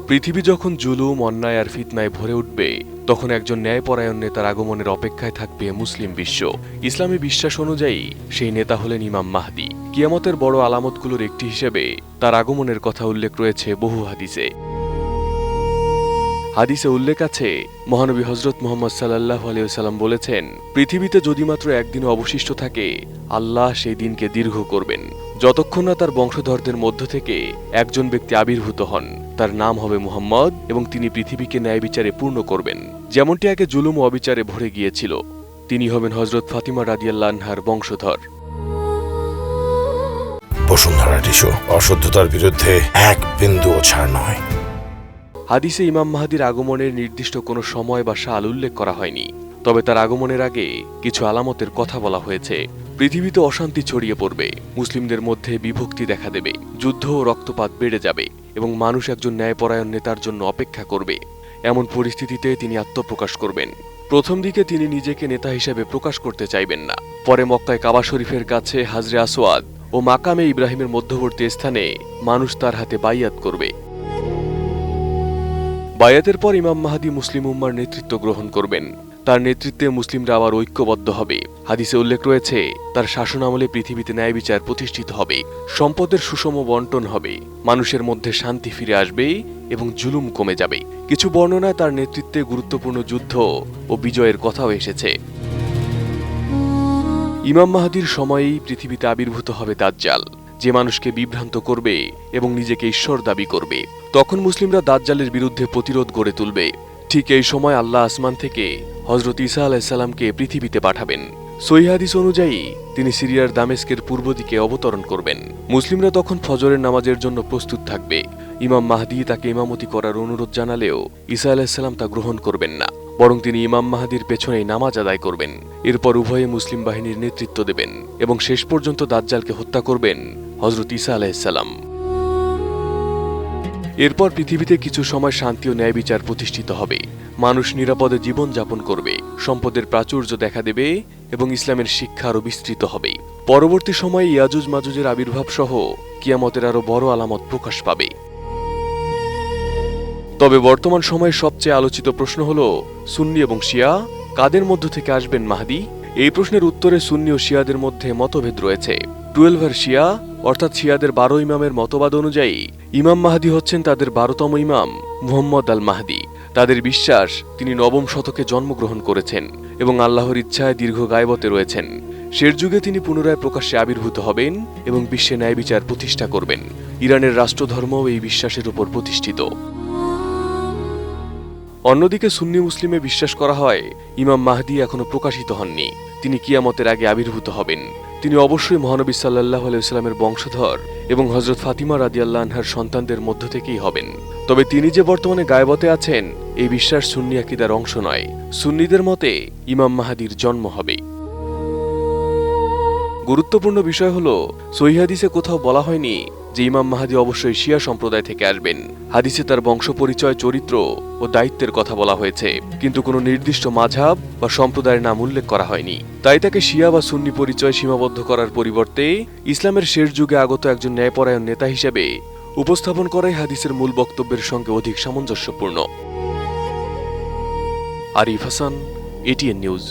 পৃথিবী যখন জুলুম, অন্যায় আর ফিতনায় ভরে উঠবে, তখন একজন ন্যায়পরায়ণ নেতার আগমনের অপেক্ষায় থাকবে মুসলিম বিশ্ব। ইসলামী বিশ্বাস অনুযায়ী সেই নেতা হলেন ইমাম মাহদী। কিয়ামতের বড় আলামতগুলোর একটি হিসেবে তার আগমনের কথা উল্লেখ রয়েছে বহু হাদিসে। হাদিসে উল্লেখ আছে, মহানবী হযরত মুহাম্মদ সাল্লাল্লাহু আলাইহি ওয়াসাল্লাম বলেছেন, পৃথিবীতে যদি মাত্র একদিনও অবশিষ্ট থাকে, আল্লাহ সেই দিনকে দীর্ঘ করবেন। যতক্ষণ না তার বংশধরদের মধ্য থেকে একজন ব্যক্তি আবির্ভূত হন, তার নাম হবে মুহাম্মদ, এবং তিনি পৃথিবীকে ন্যায় বিচারে পূর্ণ করবেন। যেমনটি আগে জুলুম ও অবিচারে ভরে গিয়েছিল, তিনি হবেন হযরত ফাতিমা রাদিয়াল্লাহু আনহার বংশধর। বসুন্ধরা টিস্যু, অশুদ্ধতার বিরুদ্ধে এক বিন্দুও ছাড় নয়। হাদিসে ইমাম মাহদীর আগমনের নির্দিষ্ট কোনো সময় বা সাল উল্লেখ করা হয়নি, তবে তার আগমনের আগে কিছু আলামতের কথা বলা হয়েছে। পৃথিবীতে অশান্তি ছড়িয়ে পড়বে, মুসলিমদের মধ্যে বিভক্তি দেখা দেবে, যুদ্ধ ও রক্তপাত বেড়ে যাবে, এবং মানুষ একজন ন্যায়পরায়ণ নেতার জন্য অপেক্ষা করবে। এমন পরিস্থিতিতে তিনি আত্মপ্রকাশ করবেন। প্রথম দিকে তিনি নিজেকে নেতা হিসেবে প্রকাশ করতে চাইবেন না। পরে মক্কায় কাবা শরীফের কাছে হাজরে আসওয়াদ ও মাকামে ইব্রাহিমের মধ্যবর্তী স্থানে মানুষ তার হাতে বাইয়াত করবে। বায়াতের পর ইমাম মাহদী মুসলিম উম্মার নেতৃত্ব গ্রহণ করবেন। তার নেতৃত্বে মুসলিমরা আবার ঐক্যবদ্ধ হবে। হাদিসে উল্লেখ রয়েছে, তার শাসনামলে পৃথিবীতে ন্যায় বিচার প্রতিষ্ঠিত হবে, সম্পদের সুষম বন্টন হবে, মানুষের মধ্যে শান্তি ফিরে আসবে এবং জুলুম কমে যাবে। কিছু বর্ণনায় তার নেতৃত্বে গুরুত্বপূর্ণ যুদ্ধ ও বিজয়ের কথাও এসেছে। ইমাম মাহদীর সময়েই পৃথিবীতে আবির্ভূত হবে দাজ্জাল, যে মানুষকে বিভ্রান্ত করবে এবং নিজেকে ঈশ্বর দাবি করবে। তখন মুসলিমরা দাজ্জালের বিরুদ্ধে প্রতিরোধ গড়ে তুলবে। ঠিক এই সময় আল্লাহ আসমান থেকে হযরত ঈসা আলাইহিস সালামকে পৃথিবীতে পাঠাবেন। সহিহ হাদিস অনুযায়ী তিনি সিরিয়ার দামেস্কের পূর্ব দিকে অবতরণ করবেন। মুসলিমরা তখন ফজরের নামাজের জন্য প্রস্তুত থাকবে। ইমাম মাহদী তাকে ইমামতি করার অনুরোধ জানালেও ঈসা আলাইহিস সালাম তা গ্রহণ করবেন না, বরং তিনি ইমাম মাহদীর পেছনেই নামাজ আদায় করবেন। এরপর উভয়ে মুসলিম বাহিনীর নেতৃত্ব দেবেন এবং শেষ পর্যন্ত দাজ্জালকে হত্যা করবেন হযরত ঈসা আলাইহিস সালাম। এরপর পৃথিবীতে কিছু সময় শান্তি ও ন্যায় বিচার প্রতিষ্ঠিত হবে। মানুষ নিরাপদে জীবন যাপন করবে, সম্পদের প্রাচুর্য দেখা দেবে এবং ইসলামের শিক্ষা আরও বিস্তৃত হবে। পরবর্তী সময়ে ইয়াজুজ মাজুজের আবির্ভাব সহ কিয়ামতের আরও বড় আলামত প্রকাশ পাবে। তবে বর্তমান সময়ে সবচেয়ে আলোচিত প্রশ্ন হল, সুন্নি এবং শিয়া কাদের মধ্য থেকে আসবেন মাহদী? এই প্রশ্নের উত্তরে সুন্নি ও শিয়াদের মধ্যে মতভেদ রয়েছে। 12 শিয়া অর্থাৎ শিয়াদের 12 ইমামের মতবাদ অনুযায়ী ইমাম মাহদী হচ্ছেন তাদের 12তম ইমাম মুহাম্মদ আল মাহদী। তাদের বিশ্বাস তিনি 9ম শতকে জন্মগ্রহণ করেছেন এবং আল্লাহর ইচ্ছায় দীর্ঘ গায়বতে রয়েছেন। শেষ যুগে তিনি পুনরায় প্রকাশ্যে আবির্ভূত হবেন এবং বিশ্বে ন্যায় বিচার প্রতিষ্ঠা করবেন। ইরানের রাষ্ট্রধর্মও এই বিশ্বাসের উপর প্রতিষ্ঠিত। অন্যদিকে সুন্নি মুসলিমে বিশ্বাস করা হয় ইমাম মাহদী এখনো প্রকাশিত হননি, তিনি কিয়ামতের আগে আবির্ভূত হবেন। তিনি অবশ্যই মহানবী সাল্লাল্লাহু আলাইহি ওয়াসাল্লামের বংশধর এবং হযরত ফাতিমা রাদিয়াল্লাহু আনহার সন্তানদের মধ্য থেকেই হবেন। তবে তিনি যে বর্তমানে গায়বতে আছেন, এই বিশ্বাস সুন্নি আকীদার অংশ নয়। সুন্নিদের মতে ইমাম মাহদীর জন্ম হবে। গুরুত্বপূর্ণ বিষয় হল, সহিহ হাদিসে কোথাও বলা হয়নি যে ইমাম মাহদী অবশ্যই শিয়া সম্প্রদায় থেকে আসবেন। হাদিসে তার বংশ পরিচয়, চরিত্র ও দায়িত্বের কথা বলা হয়েছে, কিন্তু কোনো নির্দিষ্ট মাযহাব বা সম্প্রদায়ের নাম উল্লেখ করা হয়নি। তাই তাকে শিয়া বা সুন্নি পরিচয় সীমাবদ্ধ করার পরিবর্তে ইসলামের শেষ যুগে আগত একজন ন্যায়পরায়ণ নেতা হিসেবে উপস্থাপন করাই হাদিসের মূল বক্তব্যের সঙ্গে অধিক সামঞ্জস্যপূর্ণ। Arif Hasan, ATN news.